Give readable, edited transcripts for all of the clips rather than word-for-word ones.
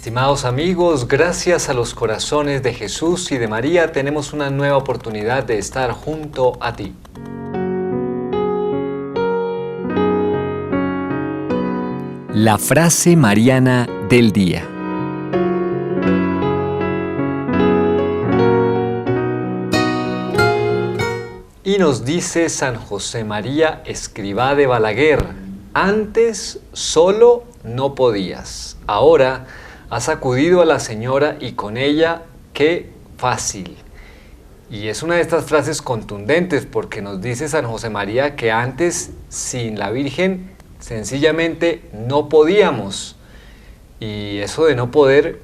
Estimados amigos, gracias a los corazones de Jesús y de María tenemos una nueva oportunidad de estar junto a ti. La frase mariana del día. Y nos dice San José María Escrivá de Balaguer: antes solo no podías, ahora has acudido a la Señora y con ella, qué fácil. Y es una de estas frases contundentes porque nos dice San José María que antes sin la Virgen sencillamente no podíamos. Y eso de no poder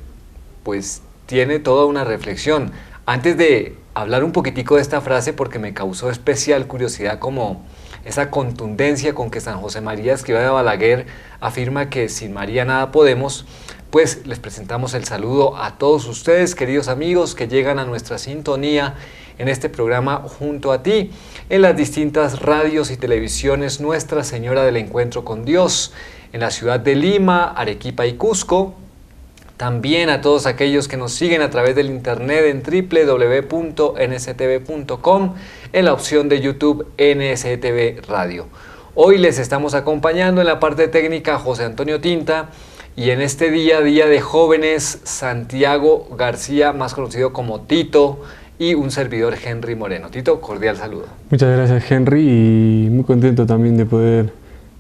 pues tiene toda una reflexión. Antes de hablar un poquitico de esta frase, porque me causó especial curiosidad como esa contundencia con que San José María Escrivá de Balaguer afirma que sin María nada podemos, pues les presentamos el saludo a todos ustedes, queridos amigos, que llegan a nuestra sintonía en este programa Junto a Ti, en las distintas radios y televisiones Nuestra Señora del Encuentro con Dios, en la ciudad de Lima, Arequipa y Cusco. También a todos aquellos que nos siguen a través del internet en www.nstv.com, en la opción de YouTube NSTV Radio. Hoy les estamos acompañando en la parte técnica José Antonio Tinta y en este día de jóvenes Santiago García, más conocido como Tito, y un servidor Henry Moreno. Tito, cordial saludo. Muchas gracias, Henry, y muy contento también de poder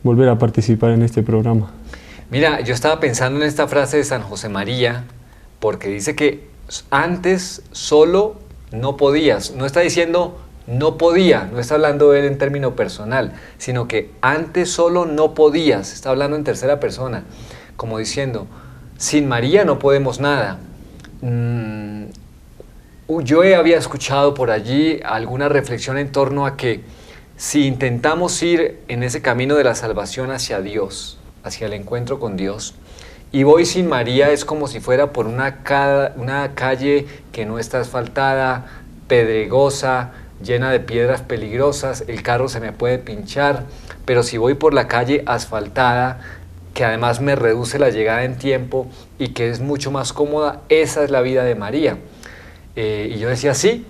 volver a participar en este programa. Mira, yo estaba pensando en esta frase de San José María, porque dice que antes solo no podías. No está diciendo no podía, no está hablando él en término personal, sino que antes solo no podías. Está hablando en tercera persona, como diciendo, sin María no podemos nada. Yo había escuchado por allí alguna reflexión en torno a que si intentamos ir en ese camino de la salvación hacia Dios, hacia el encuentro con Dios, y voy sin María, es como si fuera por una calle que no está asfaltada, pedregosa, llena de piedras peligrosas, el carro se me puede pinchar, pero si voy por la calle asfaltada, que además me reduce la llegada en tiempo y que es mucho más cómoda, esa es la vida de María. Y yo decía, sí,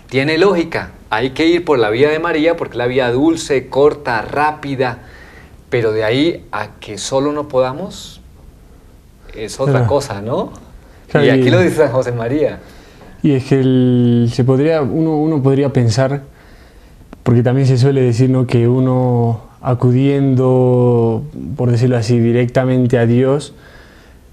tiene lógica, hay que ir por la vía de María porque es la vía dulce, corta, rápida, pero de ahí a que solo no podamos, es otra cosa, ¿no? Y aquí lo dice San José María. Y es que uno podría pensar, porque también se suele decir, ¿no?, que uno acudiendo, por decirlo así, directamente a Dios,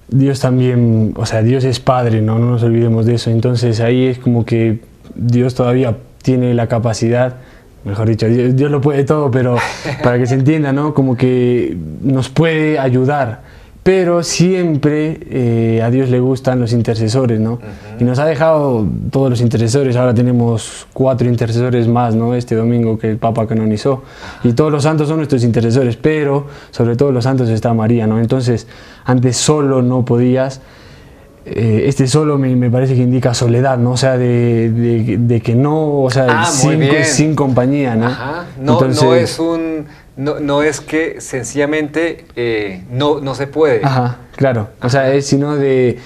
Dios también, o sea, Dios es Padre, ¿no? No nos olvidemos de eso. Entonces ahí es como que Dios todavía tiene la capacidad, mejor dicho, Dios lo puede todo, pero para que se entienda, ¿no?, como que nos puede ayudar. Pero siempre a Dios le gustan los intercesores, ¿no? Y nos ha dejado todos los intercesores. Ahora tenemos 4 intercesores más, ¿no?, este domingo que el Papa canonizó. Y todos los santos son nuestros intercesores, pero sobre todo los santos está María, ¿no? Entonces, antes solo no podías. Este solo me parece que indica soledad, ¿no? O sea, de que no, o sea, sin compañía, ¿no? Ajá. Entonces, no es que sencillamente no se puede. Ajá, claro. O sea, es sino de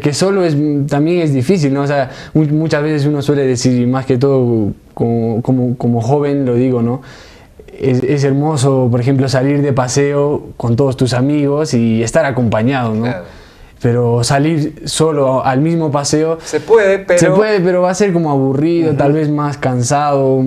que solo también es difícil, ¿no? O sea, muchas veces uno suele decir, más que todo como joven, lo digo, ¿no? Es hermoso, por ejemplo, salir de paseo con todos tus amigos y estar acompañado, ¿no? Claro. Pero salir solo al mismo paseo... Se puede, pero va a ser como aburrido, tal vez más cansado,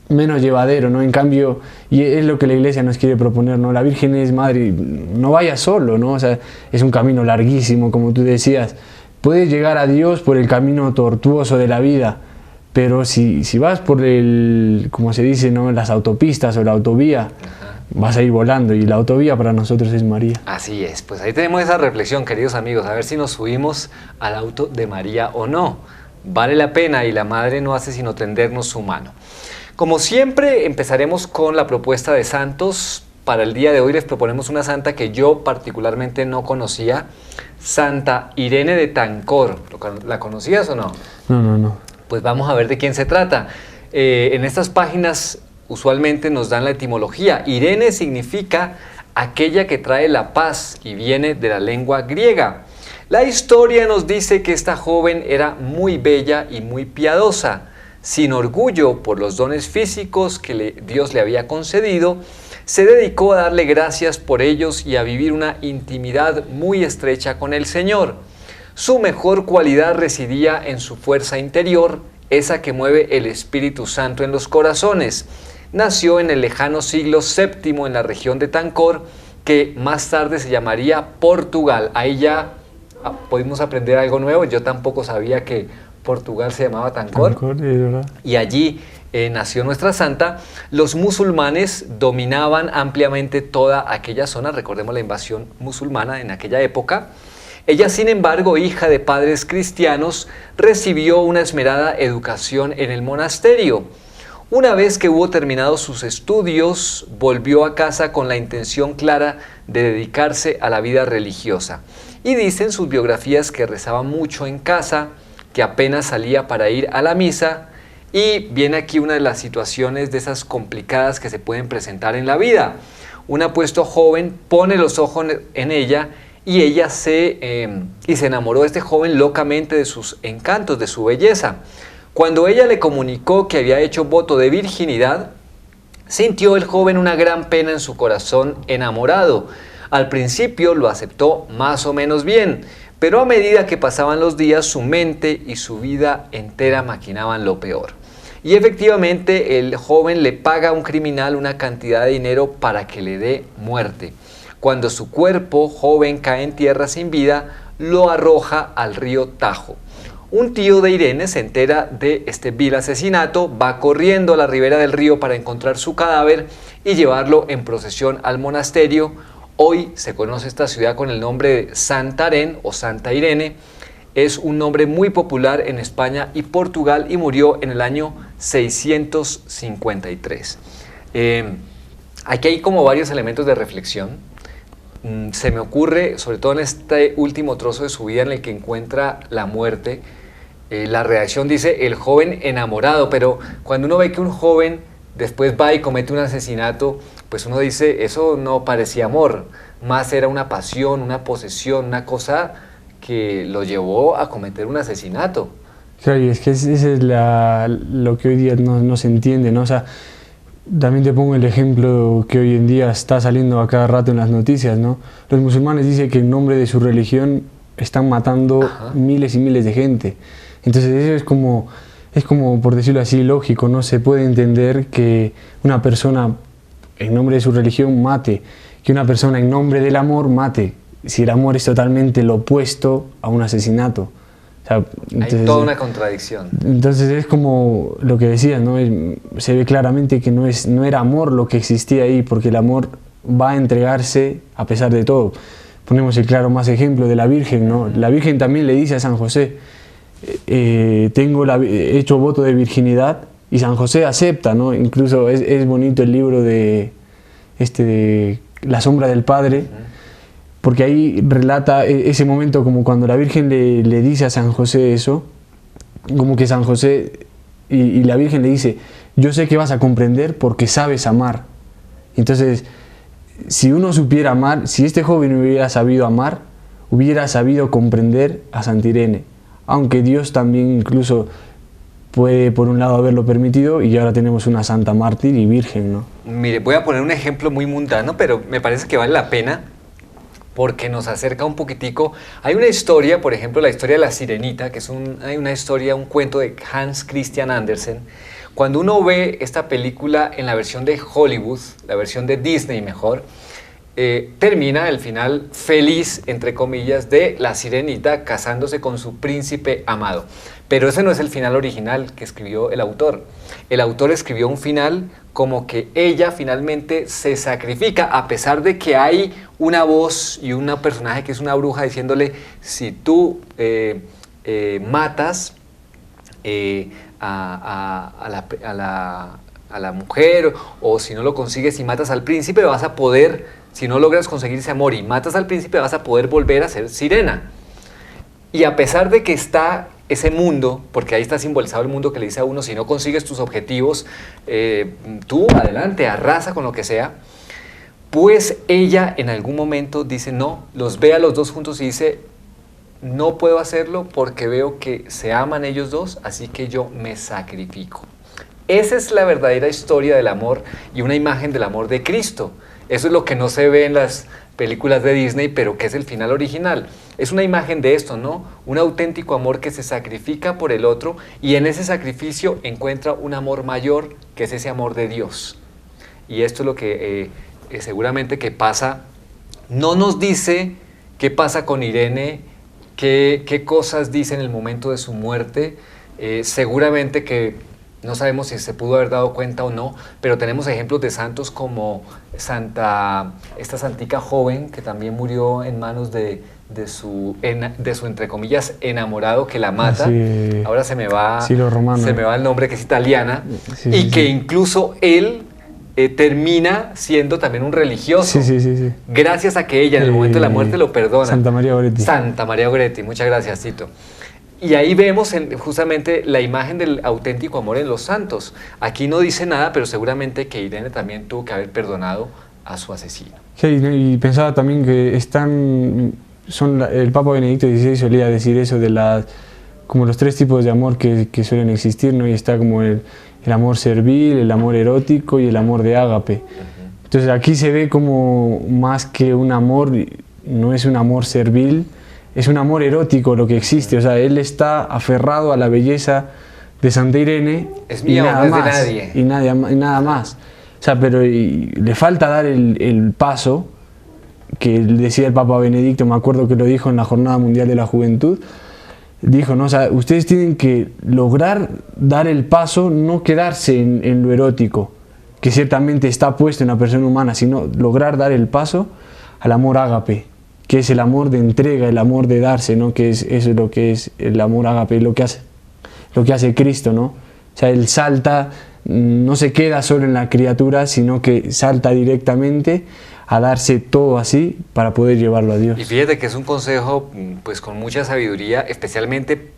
menos llevadero, ¿no? En cambio, y es lo que la Iglesia nos quiere proponer, ¿no? La Virgen es madre, no vayas solo, ¿no? O sea, es un camino larguísimo, como tú decías. Puedes llegar a Dios por el camino tortuoso de la vida, pero si vas por como se dice, ¿no?, las autopistas o la autovía, vas a ir volando, y la autovía para nosotros es María. Así es, pues ahí tenemos esa reflexión, queridos amigos, a ver si nos subimos al auto de María o no. Vale la pena y la Madre no hace sino tendernos su mano. Como siempre, empezaremos con la propuesta de santos. Para el día de hoy les proponemos una santa que yo particularmente no conocía, Santa Irene de Tancor. ¿La conocías o no? No. Pues vamos a ver de quién se trata. En estas páginas usualmente nos dan la etimología. Irene significa aquella que trae la paz y viene de la lengua griega. La historia nos dice que esta joven era muy bella y muy piadosa. Sin orgullo por los dones físicos que Dios le había concedido, se dedicó a darle gracias por ellos y a vivir una intimidad muy estrecha con el Señor. Su mejor cualidad residía en su fuerza interior, esa que mueve el Espíritu Santo en los corazones. Nació en el lejano siglo VII en la región de Tancor, que más tarde se llamaría Portugal. Ahí ya pudimos aprender algo nuevo. Yo tampoco sabía que Portugal se llamaba Tancor. Y allí nació nuestra santa. Los musulmanes dominaban ampliamente toda aquella zona. Recordemos la invasión musulmana en aquella época. Ella, sin embargo, hija de padres cristianos, recibió una esmerada educación en el monasterio. Una vez que hubo terminado sus estudios, volvió a casa con la intención clara de dedicarse a la vida religiosa. Y dicen sus biografías que rezaba mucho en casa, que apenas salía para ir a la misa, y viene aquí una de las situaciones de esas complicadas que se pueden presentar en la vida. Un apuesto joven pone los ojos en ella y ella se enamoró de este joven locamente, de sus encantos, de su belleza. Cuando ella le comunicó que había hecho voto de virginidad, sintió el joven una gran pena en su corazón enamorado. Al principio lo aceptó más o menos bien, pero a medida que pasaban los días, su mente y su vida entera maquinaban lo peor. Y efectivamente el joven le paga a un criminal una cantidad de dinero para que le dé muerte. Cuando su cuerpo joven cae en tierra sin vida, lo arroja al río Tajo. Un tío de Irene se entera de este vil asesinato, va corriendo a la ribera del río para encontrar su cadáver y llevarlo en procesión al monasterio. Hoy se conoce esta ciudad con el nombre de Santarém o Santa Irene. Es un nombre muy popular en España y Portugal y murió en el año 653. Aquí hay como varios elementos de reflexión. Se me ocurre, sobre todo en este último trozo de su vida en el que encuentra la muerte, la reacción dice el joven enamorado, pero cuando uno ve que un joven después va y comete un asesinato, pues uno dice, eso no parecía amor, más era una pasión, una posesión, una cosa que lo llevó a cometer un asesinato. Claro, y es que ese es lo que hoy día no se entiende, ¿no? O sea, también te pongo el ejemplo que hoy en día está saliendo a cada rato en las noticias, ¿no? Los musulmanes dicen que en nombre de su religión están matando miles y miles de gente. Entonces eso es como, por decirlo así, lógico, ¿no? Se puede entender que una persona en nombre de su religión mate, que una persona en nombre del amor mate, si el amor es totalmente lo opuesto a un asesinato. O sea, entonces, hay toda una contradicción. Entonces es como lo que decías, ¿no? Se ve claramente que no era amor lo que existía ahí, porque el amor va a entregarse a pesar de todo. Ponemos el claro más ejemplo de la Virgen, ¿no? La Virgen también le dice a San José, he hecho voto de virginidad, y San José acepta, ¿no? Incluso es bonito el libro de La sombra del Padre, porque ahí relata ese momento como cuando la Virgen le dice a San José eso, como que San José y la Virgen le dice, yo sé que vas a comprender porque sabes amar. Entonces, si uno supiera amar, si este joven hubiera sabido amar, hubiera sabido comprender a Santa Irene, aunque Dios también incluso puede por un lado haberlo permitido y ahora tenemos una santa mártir y virgen, ¿no? Mire, voy a poner un ejemplo muy mundano, pero me parece que vale la pena porque nos acerca un poquitico. Hay una historia, por ejemplo, la historia de la Sirenita, que es una historia, un cuento de Hans Christian Andersen. Cuando uno ve esta película en la versión de Hollywood, la versión de Disney mejor, termina el final feliz, entre comillas, de la Sirenita casándose con su príncipe amado. Pero ese no es el final original que escribió el autor. El autor escribió un final como que ella finalmente se sacrifica, a pesar de que hay una voz y un personaje que es una bruja diciéndole, si tú matas a la mujer, o si no lo consigues y matas al príncipe, vas a poder, si no logras conseguir ese amor y matas al príncipe, vas a poder volver a ser sirena. Y a pesar de que está ese mundo, porque ahí está simbolizado el mundo que le dice a uno, si no consigues tus objetivos, tú adelante, arrasa con lo que sea. Pues ella en algún momento dice no, los ve a los dos juntos y dice, no puedo hacerlo porque veo que se aman ellos dos, así que yo me sacrifico. Esa es la verdadera historia del amor y una imagen del amor de Cristo. Eso es lo que no se ve en las películas de Disney, pero que es el final original. Es una imagen de esto, ¿no? Un auténtico amor que se sacrifica por el otro y en ese sacrificio encuentra un amor mayor, que es ese amor de Dios. Y esto es lo que seguramente que pasa. No nos dice qué pasa con Irene, qué cosas dice en el momento de su muerte. Seguramente que no sabemos si se pudo haber dado cuenta o no, pero tenemos ejemplos de santos como esta santica joven que también murió en manos de su entre comillas enamorado que la mata. Sí. Ahora se me va el nombre, que es italiana, sí, y sí, que sí. incluso él termina siendo también un religioso. Sí. Gracias a que ella en el momento de la muerte lo perdona. Santa María Goretti. Santa María Goretti, muchas gracias, Tito. Y ahí vemos justamente la imagen del auténtico amor en los santos. Aquí no dice nada, pero seguramente que Irene también tuvo que haber perdonado a su asesino. Sí, y pensaba también que el Papa Benedicto XVI solía decir eso de como los tres tipos de amor que suelen existir, ¿no? Y está como el amor servil, el amor erótico y el amor de ágape. Entonces aquí se ve como más que un amor, no es un amor servil, es un amor erótico lo que existe. O sea, él está aferrado a la belleza de Santa Irene. Es mío, no es de nadie. Y nada más. O sea, pero le falta dar el paso que decía el Papa Benedicto, me acuerdo que lo dijo en la Jornada Mundial de la Juventud. Dijo, ¿no? O sea, ustedes tienen que lograr dar el paso, no quedarse en lo erótico, que ciertamente está puesto en la persona humana, sino lograr dar el paso al amor ágape, que es el amor de entrega, el amor de darse, ¿no? Que eso es lo que es el amor ágape, lo que hace Cristo, ¿no? O sea, él salta, no se queda solo en la criatura, sino que salta directamente a darse todo así para poder llevarlo a Dios. Y fíjate que es un consejo pues con mucha sabiduría, especialmente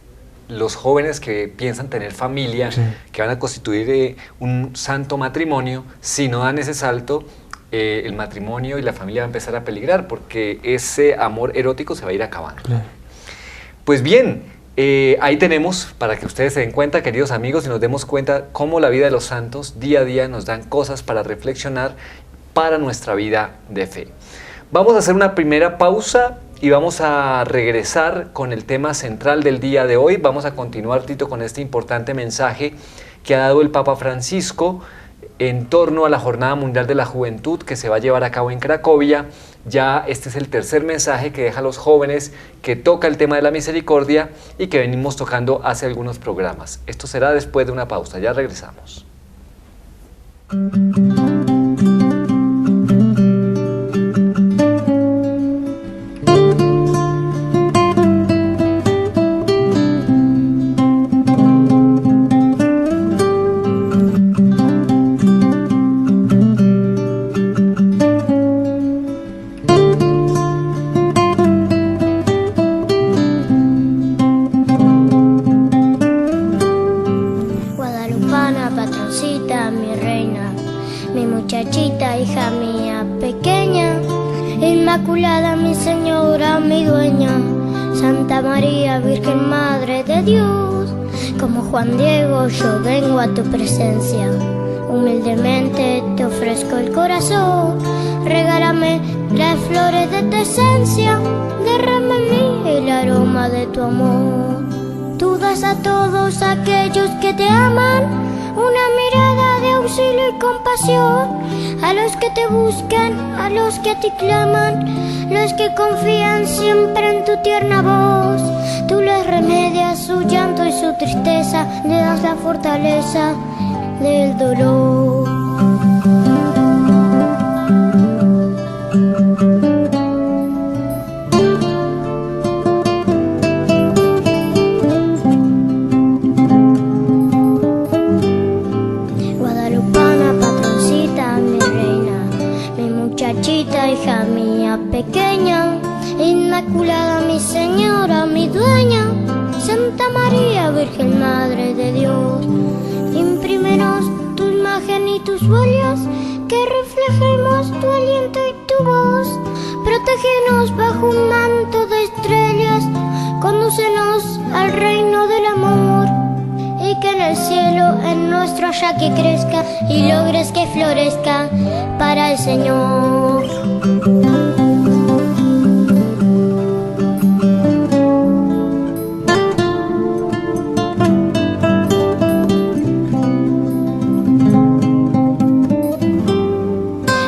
los jóvenes que piensan tener familia, Sí. que van a constituir un santo matrimonio. Si no dan ese salto, el matrimonio y la familia va a empezar a peligrar porque ese amor erótico se va a ir acabando. Claro. Pues bien, ahí tenemos para que ustedes se den cuenta, queridos amigos, y nos demos cuenta cómo la vida de los santos día a día nos dan cosas para reflexionar para nuestra vida de fe. Vamos a hacer una primera pausa y vamos a regresar con el tema central del día de hoy. Vamos a continuar, Tito, con este importante mensaje que ha dado el Papa Francisco en torno a la Jornada Mundial de la Juventud que se va a llevar a cabo en Cracovia. Ya este es el tercer mensaje que deja a los jóvenes, que toca el tema de la misericordia y que venimos tocando hace algunos programas. Esto será después de una pausa, ya regresamos. Guadalupana, patroncita, mi reina, mi muchachita, hija mía pequeña, Inmaculada, mi señora, mi dueña, Santa María, Virgen Madre de Dios, como Juan Diego yo vengo a tu presencia, humildemente te ofrezco el corazón, regálame las flores de tu esencia, derrama en mí el aroma de tu amor. Tú das a todos aquellos que te aman una mirada de auxilio y compasión, a los que te buscan, a los que a ti claman, los que confían siempre en tu tierna voz. Tú les remedias su llanto y su tristeza, le das la fortaleza del dolor. Hija mía pequeña, Inmaculada, mi señora, mi dueña, Santa María, Virgen Madre de Dios, imprímenos tu imagen y tus huellas, que reflejemos tu aliento y Sumergíenos bajo un manto de estrellas, condúcenos al reino del amor, y que en el cielo en nuestro yaque crezca y logres que florezca para el Señor.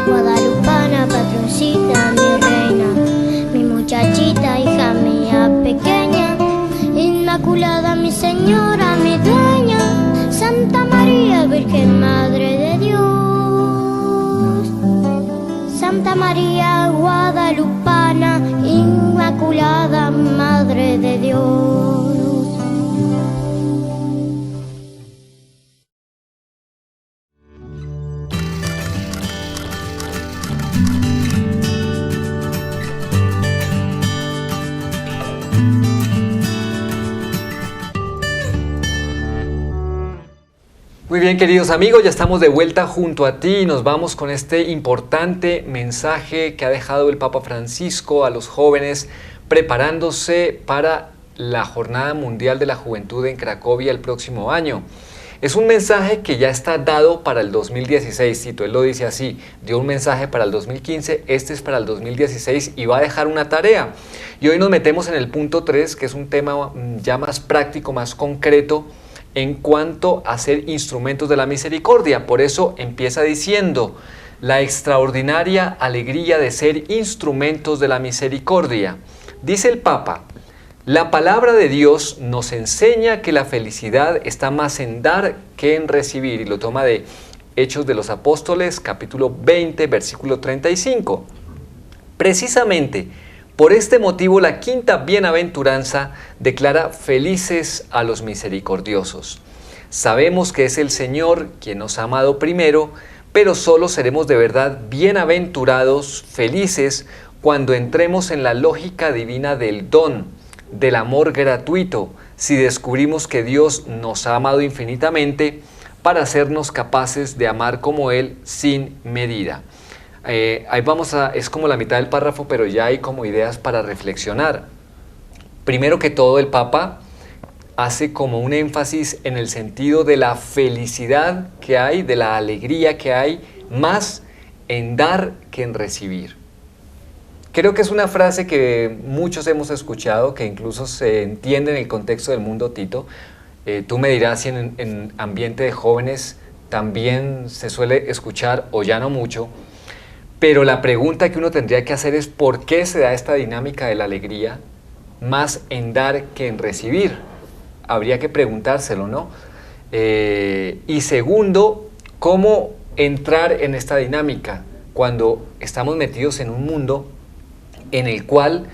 Guadalupana, patroncita, mi reina, mi muchachita, hija mía pequeña, Inmaculada, mi señora, mi dueña, Santa María, Virgen Madre de Dios. Santa María Guadalupana, Inmaculada, Madre de Dios. Muy bien, queridos amigos, ya estamos de vuelta junto a ti y nos vamos con este importante mensaje que ha dejado el Papa Francisco a los jóvenes preparándose para la Jornada Mundial de la Juventud en Cracovia el próximo año. Es un mensaje que ya está dado para el 2016, Tito, él lo dice así, dio un mensaje para el 2015, este es para el 2016 y va a dejar una tarea. Y hoy nos metemos en el punto 3, que es un tema ya más práctico, más concreto, en cuanto a ser instrumentos de la misericordia. Por eso empieza diciendo, la extraordinaria alegría de ser instrumentos de la misericordia. Dice el Papa, la palabra de Dios nos enseña que la felicidad está más en dar que en recibir, y lo toma de Hechos de los Apóstoles, capítulo 20, versículo 35. Precisamente, por este motivo, la quinta bienaventuranza declara felices a los misericordiosos. Sabemos que es el Señor quien nos ha amado primero, pero solo seremos de verdad bienaventurados, felices, cuando entremos en la lógica divina del don, del amor gratuito, si descubrimos que Dios nos ha amado infinitamente para hacernos capaces de amar como Él sin medida. Ahí vamos es como la mitad del párrafo, pero ya hay como ideas para reflexionar. Primero que todo, el Papa hace como un énfasis en el sentido de la felicidad que hay, de la alegría que hay, más en dar que en recibir. Creo que es una frase que muchos hemos escuchado, que incluso se entiende en el contexto del mundo, Tito. Tú me dirás si en ambiente de jóvenes también se suele escuchar, o ya no mucho. Pero la pregunta que uno tendría que hacer es ¿por qué se da esta dinámica de la alegría más en dar que en recibir? Habría que preguntárselo, ¿no? Y segundo, ¿cómo entrar en esta dinámica cuando estamos metidos en un mundo en el cual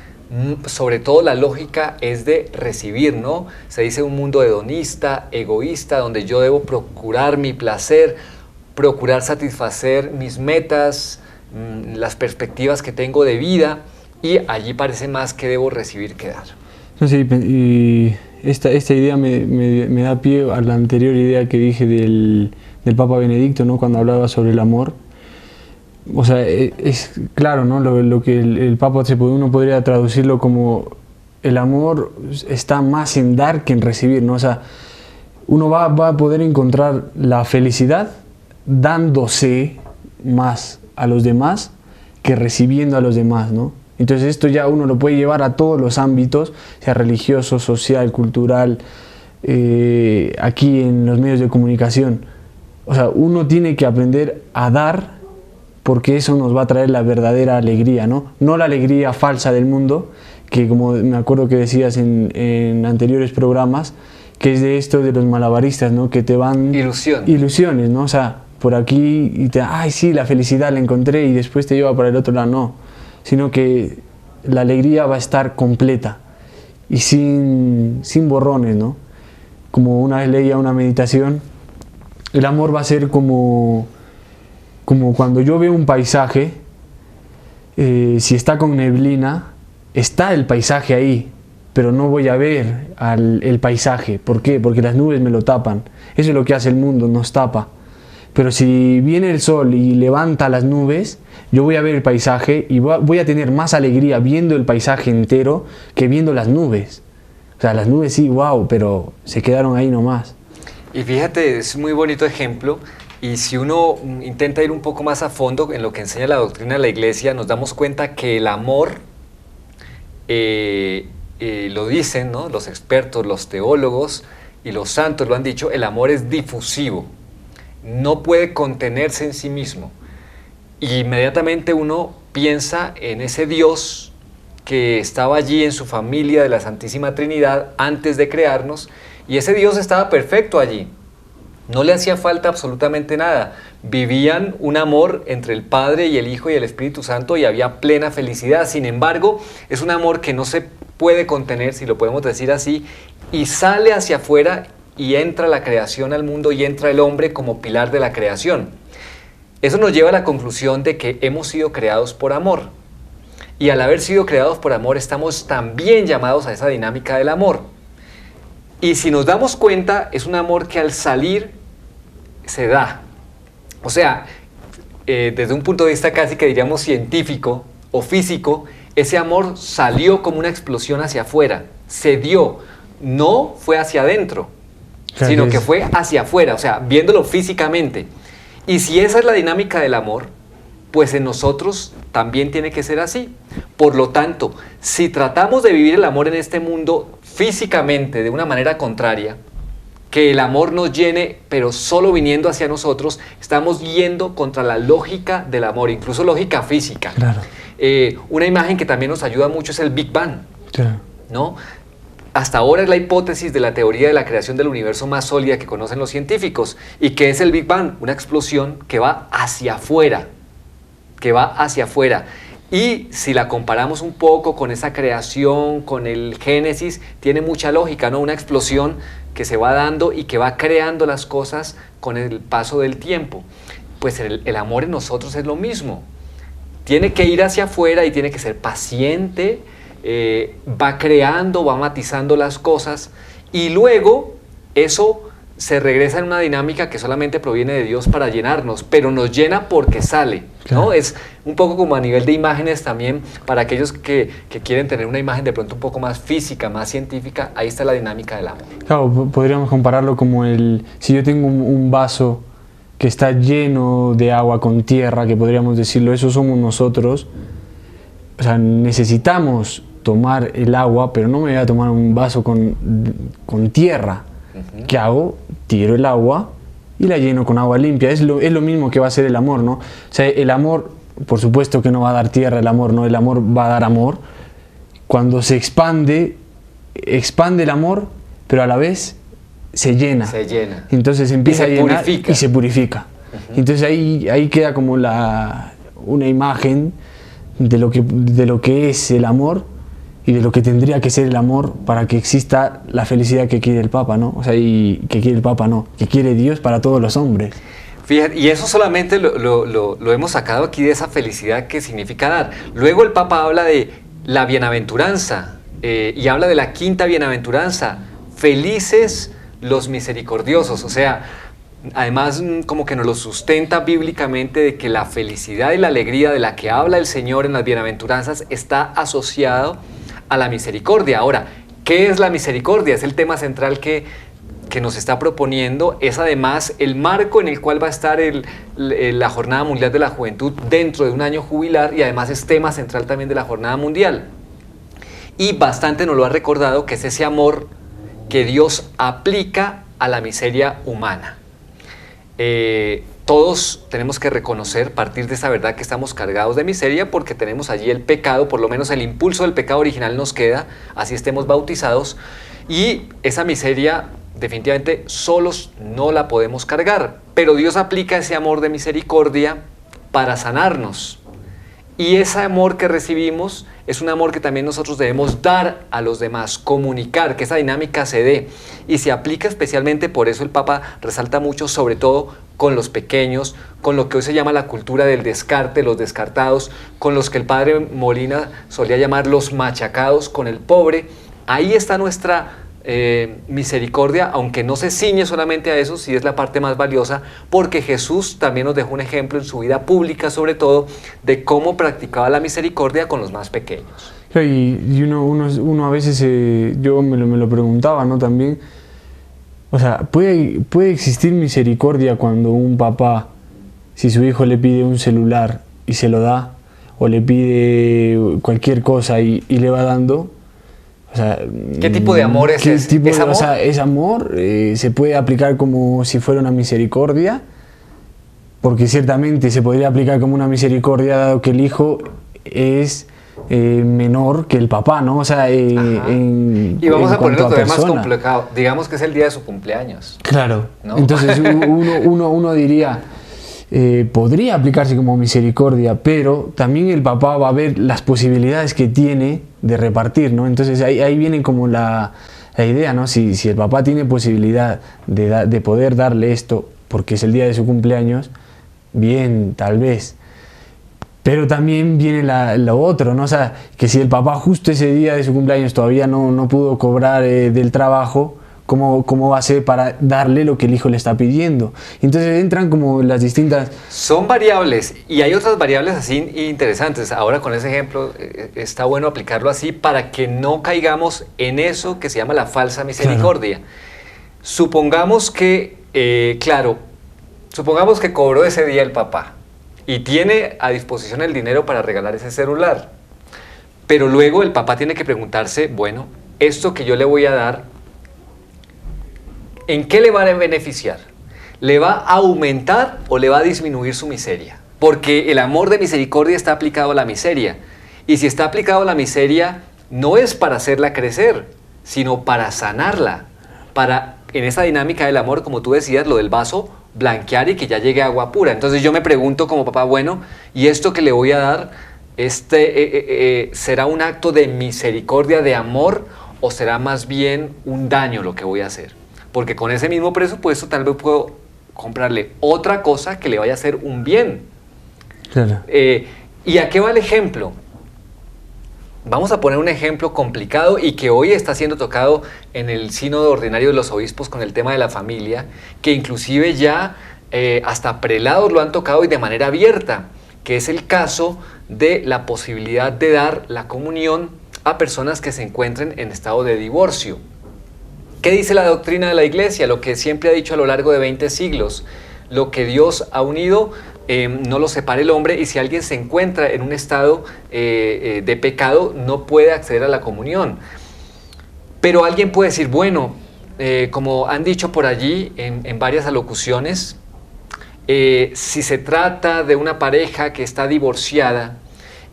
sobre todo la lógica es de recibir, ¿no? Se dice un mundo hedonista, egoísta, donde yo debo procurar mi placer, procurar satisfacer mis metas, las perspectivas que tengo de vida, y allí parece más que debo recibir que dar. No sé, y esta idea me da pie a la anterior idea que dije del Papa Benedicto, ¿no? Cuando hablaba sobre el amor. O sea, es claro, ¿no? Lo que el Papa uno podría traducirlo como el amor está más en dar que en recibir, ¿no? O sea, uno va a poder encontrar la felicidad dándose más a los demás que recibiendo a los demás, ¿no? Entonces esto ya uno lo puede llevar a todos los ámbitos, sea religioso, social, cultural, aquí en los medios de comunicación. O sea, uno tiene que aprender a dar, porque eso nos va a traer la verdadera alegría, ¿no? No la alegría falsa del mundo, que como me acuerdo que decías en anteriores programas, que es de esto de los malabaristas, ¿no? Que te van... Ilusiones, ¿no? O sea, por aquí y ay sí, la felicidad la encontré, y después te lleva para el otro lado, no. Sino que la alegría va a estar completa y sin borrones, ¿no? Como una vez leía una meditación, el amor va a ser como cuando yo veo un paisaje, si está con neblina, está el paisaje ahí, pero no voy a ver el paisaje. ¿Por qué? Porque las nubes me lo tapan. Eso es lo que hace el mundo, nos tapa. Pero si viene el sol y levanta las nubes, yo voy a ver el paisaje y voy a tener más alegría viendo el paisaje entero que viendo las nubes. O sea, las nubes sí, wow, pero se quedaron ahí nomás. Y fíjate, es un muy bonito ejemplo. Y si uno intenta ir un poco más a fondo en lo que enseña la doctrina de la Iglesia, nos damos cuenta que el amor, lo dicen, ¿no?, los expertos, los teólogos y los santos lo han dicho, el amor es difusivo, no puede contenerse en sí mismo. Y inmediatamente uno piensa en ese Dios que estaba allí en su familia de la Santísima Trinidad antes de crearnos, y ese Dios estaba perfecto allí. No le hacía falta absolutamente nada. Vivían un amor entre el Padre y el Hijo y el Espíritu Santo y había plena felicidad. Sin embargo, es un amor que no se puede contener, si lo podemos decir así, y sale hacia afuera y entra la creación al mundo y entra el hombre como pilar de la creación. Eso nos lleva a la conclusión de que hemos sido creados por amor. Y al haber sido creados por amor, estamos también llamados a esa dinámica del amor. Y si nos damos cuenta, es un amor que al salir se da. O sea, desde un punto de vista casi que diríamos científico o físico, ese amor salió como una explosión hacia afuera, se dio, no fue hacia adentro, sino que fue hacia afuera, o sea, viéndolo físicamente. Y si esa es la dinámica del amor, pues en nosotros también tiene que ser así. Por lo tanto, si tratamos de vivir el amor en este mundo físicamente de una manera contraria, que el amor nos llene, pero solo viniendo hacia nosotros, estamos yendo contra la lógica del amor, incluso lógica física. Claro. Una imagen que también nos ayuda mucho es el Big Bang, Claro. ¿no? Hasta ahora es la hipótesis de la teoría de la creación del universo más sólida que conocen los científicos. ¿Y qué es el Big Bang? Una explosión que va hacia afuera, Y si la comparamos un poco con esa creación, con el Génesis, tiene mucha lógica, ¿no? Una explosión que se va dando y que va creando las cosas con el paso del tiempo. Pues el amor en nosotros es lo mismo. Tiene que ir hacia afuera y tiene que ser paciente, va creando, va matizando las cosas y luego eso se regresa en una dinámica que solamente proviene de Dios para llenarnos, pero nos llena porque sale, ¿no? Claro. Es un poco como a nivel de imágenes también, para aquellos que quieren tener una imagen de pronto un poco más física, más científica, ahí está la dinámica del amor. Claro, podríamos compararlo como si yo tengo un vaso que está lleno de agua con tierra, que podríamos decirlo, eso somos nosotros. O sea, necesitamos tomar el agua, pero no me voy a tomar un vaso con tierra. ¿Qué hago? Tiro el agua y la lleno con agua limpia. Es lo mismo que va a ser el amor, ¿no? O sea, el amor, por supuesto que no va a dar tierra el amor, ¿no? El amor va a dar amor. Cuando se expande el amor, pero a la vez se llena. Se llena. Entonces empieza a llenar purifica. y se purifica. Entonces ahí queda como una imagen de lo que es el amor y de lo que tendría que ser el amor para que exista la felicidad que quiere el Papa, ¿no? O sea, y que quiere el Papa, no, que quiere Dios para todos los hombres. Fíjate, y eso solamente lo hemos sacado aquí de esa felicidad que significa dar. Luego el Papa habla de la bienaventuranza y habla de la quinta bienaventuranza, felices los misericordiosos. O sea, además como que nos lo sustenta bíblicamente de que la felicidad y la alegría de la que habla el Señor en las bienaventuranzas está asociado a la misericordia. Ahora, ¿qué es la misericordia? Es el tema central que nos está proponiendo, es además el marco en el cual va a estar la Jornada Mundial de la Juventud dentro de un año jubilar y además es tema central también de la Jornada Mundial. Y bastante nos lo ha recordado que es ese amor que Dios aplica a la miseria humana. Todos tenemos que reconocer, partir de esa verdad que estamos cargados de miseria porque tenemos allí el pecado, por lo menos el impulso del pecado original nos queda, así estemos bautizados, y esa miseria definitivamente solos no la podemos cargar, pero Dios aplica ese amor de misericordia para sanarnos. Y ese amor que recibimos es un amor que también nosotros debemos dar a los demás, comunicar, que esa dinámica se dé. Y se aplica especialmente, por eso el Papa resalta mucho, sobre todo con los pequeños, con lo que hoy se llama la cultura del descarte, los descartados, con los que el padre Molina solía llamar los machacados, con el pobre. Ahí está nuestra misericordia, aunque no se ciñe solamente a eso, sí es la parte más valiosa, porque Jesús también nos dejó un ejemplo en su vida pública, sobre todo, de cómo practicaba la misericordia con los más pequeños. Y uno a veces, yo me lo preguntaba, ¿no? También, o sea, ¿puede existir misericordia cuando un papá, si su hijo le pide un celular y se lo da, o le pide cualquier cosa y le va dando? O sea, ¿qué tipo de amor es ese? ¿Es amor? O sea, es amor, se puede aplicar como si fuera una misericordia, porque ciertamente se podría aplicar como una misericordia dado que el hijo es menor que el papá, ¿no? O sea, y vamos a ponerlo todavía más complicado. Digamos que es el día de su cumpleaños. Claro. ¿No? Entonces uno diría, podría aplicarse como misericordia, pero también el papá va a ver las posibilidades que tiene de repartir, ¿no? Entonces ahí viene como la idea, ¿no? Si el papá tiene posibilidad de poder darle esto porque es el día de su cumpleaños, bien, tal vez. Pero también viene lo otro, ¿no? O sea, que si el papá justo ese día de su cumpleaños todavía no pudo cobrar del trabajo, ¿cómo va a ser para darle lo que el hijo le está pidiendo? Entonces entran como las distintas... Son variables, y hay otras variables así interesantes. Ahora con ese ejemplo está bueno aplicarlo así para que no caigamos en eso que se llama la falsa misericordia. Claro. Supongamos que, supongamos que cobró ese día el papá y tiene a disposición el dinero para regalar ese celular. Pero luego el papá tiene que preguntarse, bueno, esto que yo le voy a dar, ¿en qué le va a beneficiar? ¿Le va a aumentar o le va a disminuir su miseria? Porque el amor de misericordia está aplicado a la miseria. Y si está aplicado a la miseria, no es para hacerla crecer, sino para sanarla. Para, en esa dinámica del amor, como tú decías, lo del vaso, blanquear y que ya llegue agua pura. Entonces yo me pregunto como papá, bueno, ¿y esto que le voy a dar, será un acto de misericordia, de amor, o será más bien un daño lo que voy a hacer? Porque con ese mismo presupuesto tal vez puedo comprarle otra cosa que le vaya a hacer un bien. Claro. ¿Y a qué va el ejemplo? Vamos a poner un ejemplo complicado y que hoy está siendo tocado en el sínodo ordinario de los obispos con el tema de la familia, que inclusive ya hasta prelados lo han tocado y de manera abierta, que es el caso de la posibilidad de dar la comunión a personas que se encuentren en estado de divorcio. ¿Qué dice la doctrina de la Iglesia? Lo que siempre ha dicho a lo largo de 20 siglos. Lo que Dios ha unido, no lo separe el hombre, y si alguien se encuentra en un estado de pecado, no puede acceder a la comunión. Pero alguien puede decir, bueno, como han dicho por allí en varias alocuciones, si se trata de una pareja que está divorciada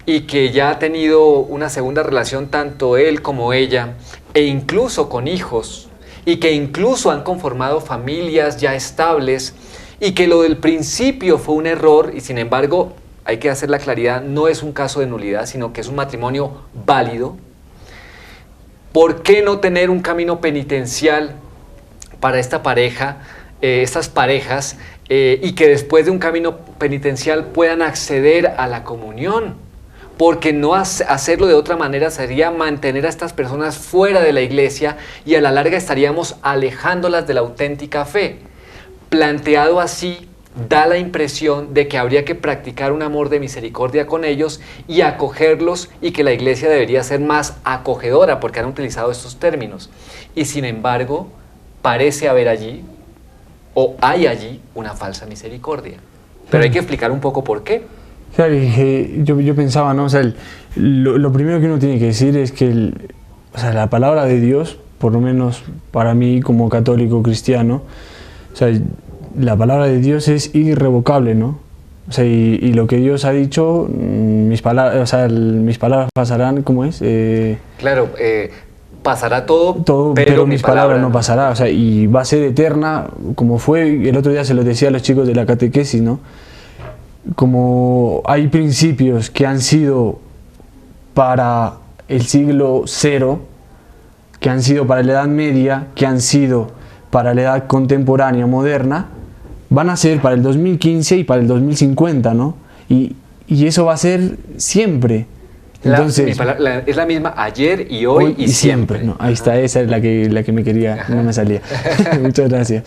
y que ya ha tenido una segunda relación, tanto él como ella, e incluso con hijos, y que incluso han conformado familias ya estables, y que lo del principio fue un error, y sin embargo, hay que hacer la claridad, no es un caso de nulidad, sino que es un matrimonio válido. ¿Por qué no tener un camino penitencial para esta pareja, estas parejas, y que después de un camino penitencial puedan acceder a la comunión? Porque no hacerlo de otra manera sería mantener a estas personas fuera de la iglesia y a la larga estaríamos alejándolas de la auténtica fe. Planteado así, da la impresión de que habría que practicar un amor de misericordia con ellos y acogerlos, y que la iglesia debería ser más acogedora porque han utilizado estos términos. Y sin embargo, parece haber allí, o hay allí, una falsa misericordia. Pero hay que explicar un poco por qué. Claro, yo pensaba, ¿no? O sea, lo primero que uno tiene que decir es que la palabra de Dios, por lo menos para mí como católico cristiano, o sea, la palabra de Dios es irrevocable, ¿no? O sea, y lo que Dios ha dicho, mis palabras pasarán, ¿cómo es? Claro, pasará todo, pero mis palabras no pasará, o sea, y va a ser eterna, como fue, el otro día se lo decía a los chicos de la catequesis, ¿no? Como hay principios que han sido para el siglo cero, que han sido para la Edad Media, que han sido para la edad contemporánea, moderna, van a ser para el 2015 y para el 2050, ¿no? Y eso va a ser siempre. Entonces, es la misma ayer y hoy y siempre. No, ahí está, esa es la que me quería, no me salía. Muchas gracias.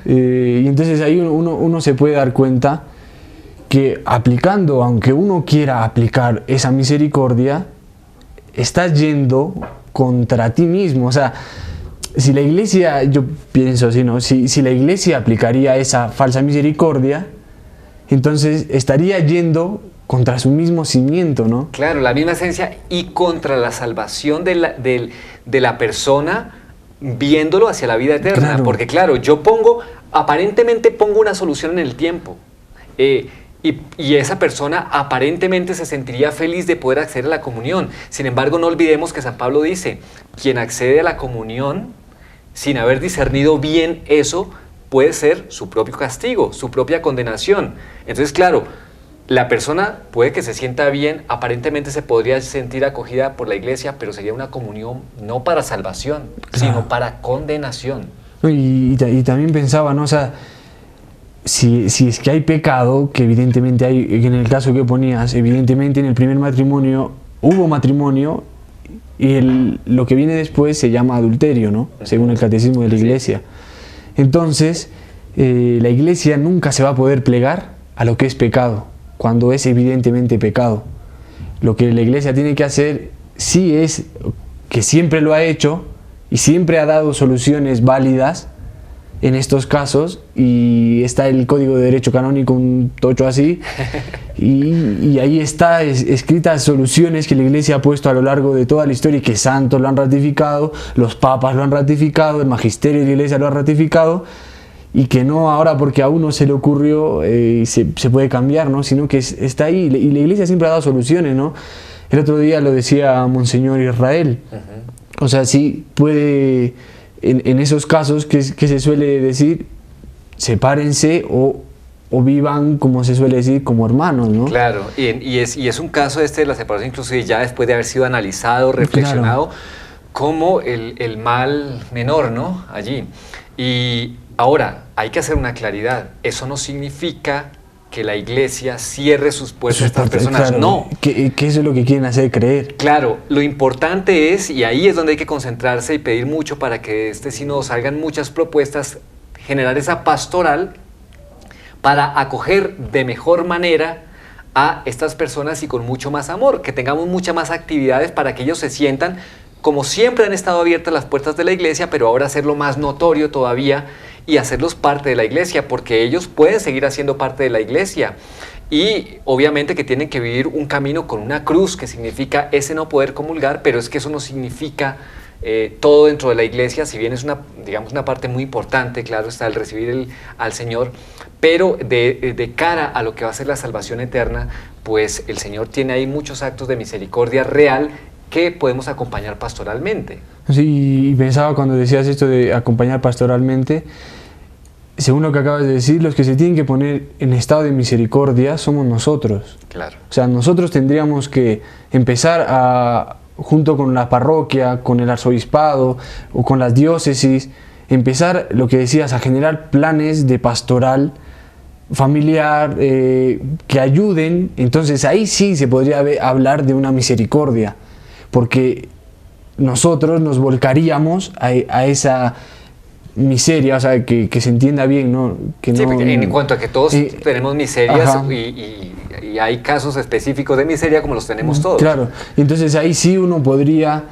Y entonces ahí uno se puede dar cuenta que aplicando, aunque uno quiera aplicar esa misericordia, estás yendo contra ti mismo. O sea, si la iglesia, yo pienso así, ¿no? Si la iglesia aplicaría esa falsa misericordia, entonces estaría yendo contra su mismo cimiento, ¿no? Claro, la misma esencia y contra la salvación de la persona viéndolo hacia la vida eterna. Claro. Porque claro, aparentemente pongo una solución en el tiempo. Y esa persona aparentemente se sentiría feliz de poder acceder a la comunión. Sin embargo, no olvidemos que San Pablo dice, quien accede a la comunión sin haber discernido bien eso, puede ser su propio castigo, su propia condenación. Entonces, claro, la persona puede que se sienta bien, aparentemente se podría sentir acogida por la iglesia, pero sería una comunión no para salvación, sino para condenación. Y también pensaba, ¿no? O sea, si es que hay pecado, que evidentemente hay, en el caso que ponías, evidentemente en el primer matrimonio hubo matrimonio y lo que viene después se llama adulterio, ¿no? Según el catecismo de la iglesia. Entonces, la iglesia nunca se va a poder plegar a lo que es pecado, cuando es evidentemente pecado. Lo que la iglesia tiene que hacer sí es, que siempre lo ha hecho y siempre ha dado soluciones válidas en estos casos, y está el Código de Derecho Canónico, un tocho así, y ahí está escritas soluciones que la iglesia ha puesto a lo largo de toda la historia y que santos lo han ratificado, los papas lo han ratificado, el magisterio de la iglesia lo ha ratificado, y que no ahora porque a uno se le ocurrió se puede cambiar, ¿no? Sino que está ahí, y la iglesia siempre ha dado soluciones, ¿no? El otro día lo decía Monseñor Israel, o sea, sí puede, en esos casos que se suele decir, sepárense o vivan, como se suele decir, como hermanos, ¿no? Claro, y es un caso de la separación, incluso ya después de haber sido analizado, reflexionado, claro, como el mal menor, ¿no? Allí. Y ahora, hay que hacer una claridad, eso no significa que la iglesia cierre sus puertas a estas personas, claro, no. Que eso es lo que quieren hacer creer. Claro, lo importante es, y ahí es donde hay que concentrarse y pedir mucho para que de este sínodo salgan muchas propuestas, generar esa pastoral para acoger de mejor manera a estas personas y con mucho más amor, que tengamos muchas más actividades para que ellos se sientan, como siempre han estado abiertas las puertas de la iglesia, pero ahora hacerlo más notorio todavía y hacerlos parte de la iglesia, porque ellos pueden seguir haciendo parte de la iglesia. Y obviamente que tienen que vivir un camino con una cruz, que significa ese no poder comulgar, pero es que eso no significa todo dentro de la iglesia, si bien es una parte muy importante, claro está, el recibir al Señor, pero de cara a lo que va a ser la salvación eterna, pues el Señor tiene ahí muchos actos de misericordia real que podemos acompañar pastoralmente. Sí, y pensaba cuando decías esto de acompañar pastoralmente, según lo que acabas de decir, los que se tienen que poner en estado de misericordia somos nosotros. Claro. O sea, nosotros tendríamos que empezar junto con la parroquia, con el arzobispado o con las diócesis, empezar, lo que decías, a generar planes de pastoral familiar que ayuden. Entonces ahí sí se podría hablar de una misericordia, porque nosotros nos volcaríamos a esa miseria, o sea, que se entienda bien, ¿no? Que sí, no, en cuanto a que todos tenemos miserias y hay casos específicos de miseria como los tenemos todos. Claro, entonces ahí sí uno podría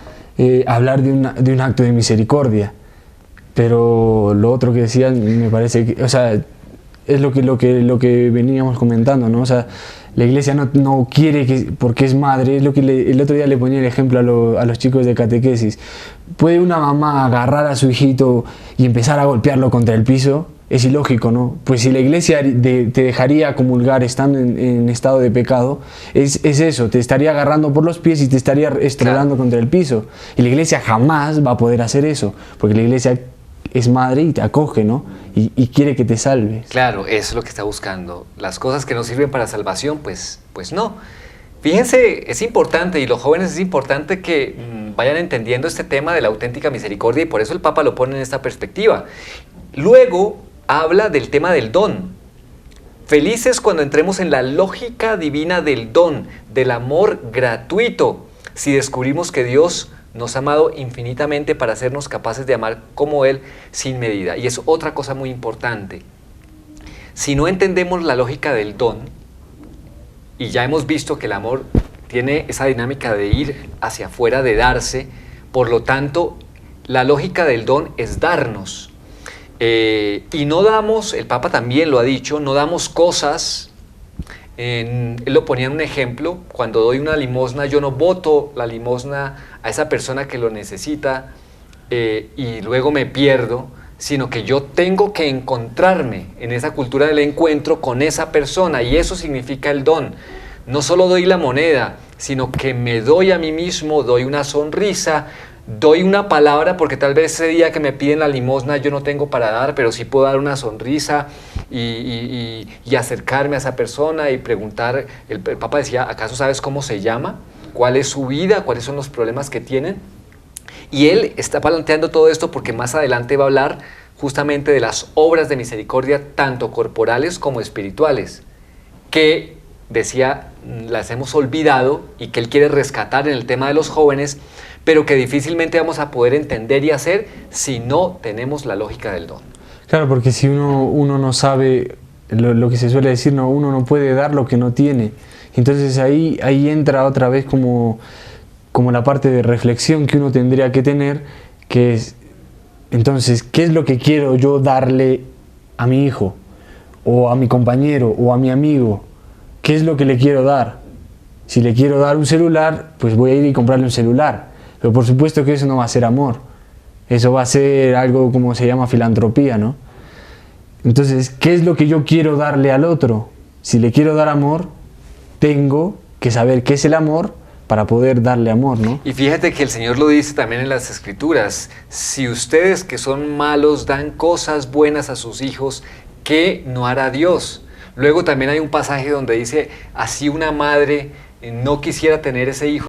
hablar de un acto de misericordia, pero lo otro que decían me parece que, o sea, es lo que veníamos comentando, ¿no? O sea, la iglesia no quiere que, porque es madre, es lo que el otro día le ponía el ejemplo a los chicos de catequesis. ¿Puede una mamá agarrar a su hijito y empezar a golpearlo contra el piso? Es ilógico, ¿no? Pues si la iglesia te dejaría comulgar estando en estado de pecado, es eso, te estaría agarrando por los pies y te estaría estrellando contra el piso. Y la iglesia jamás va a poder hacer eso, porque la iglesia es madre y te acoge, ¿no? Y quiere que te salves. Claro, eso es lo que está buscando. Las cosas que no sirven para salvación, pues no. Fíjense, es importante, y los jóvenes es importante que vayan entendiendo este tema de la auténtica misericordia, y por eso el Papa lo pone en esta perspectiva. Luego habla del tema del don. Felices cuando entremos en la lógica divina del don, del amor gratuito. si descubrimos que Dios nos ha amado infinitamente para hacernos capaces de amar como Él sin medida. Y es otra cosa muy importante. Si no entendemos la lógica del don, y ya hemos visto que el amor tiene esa dinámica de ir hacia afuera, de darse, por lo tanto, la lógica del don es darnos. Y no damos, el Papa también lo ha dicho, no damos cosas. Él lo ponía en un ejemplo: cuando doy una limosna, yo no boto la limosna a esa persona que lo necesita y luego me pierdo, sino que yo tengo que encontrarme en esa cultura del encuentro con esa persona, y eso significa el don. No solo doy la moneda, sino que me doy a mí mismo, doy una sonrisa, doy una palabra, porque tal vez ese día que me piden la limosna yo no tengo para dar, pero sí puedo dar una sonrisa y acercarme a esa persona y preguntar. El Papa decía: ¿acaso sabes cómo se llama? ¿Cuál es su vida? ¿Cuáles son los problemas que tienen? Y él está planteando todo esto porque más adelante va a hablar justamente de las obras de misericordia, tanto corporales como espirituales, que, decía, las hemos olvidado y que él quiere rescatar en el tema de los jóvenes, pero que difícilmente vamos a poder entender y hacer si no tenemos la lógica del don. Claro, porque si uno no sabe lo que se suele decir, no, uno no puede dar lo que no tiene. Entonces ahí entra otra vez como la parte de reflexión que uno tendría que tener, que es, entonces, ¿qué es lo que quiero yo darle a mi hijo, o a mi compañero, o a mi amigo? ¿Qué es lo que le quiero dar? Si le quiero dar un celular, pues voy a ir y comprarle un celular. Pero por supuesto que eso no va a ser amor. Eso va a ser algo como se llama filantropía, ¿no? Entonces, ¿qué es lo que yo quiero darle al otro? Si le quiero dar amor, tengo que saber qué es el amor para poder darle amor, ¿no? Y fíjate que el Señor lo dice también en las Escrituras: si ustedes que son malos dan cosas buenas a sus hijos, ¿qué no hará Dios? Luego también hay un pasaje donde dice: así una madre no quisiera tener ese hijo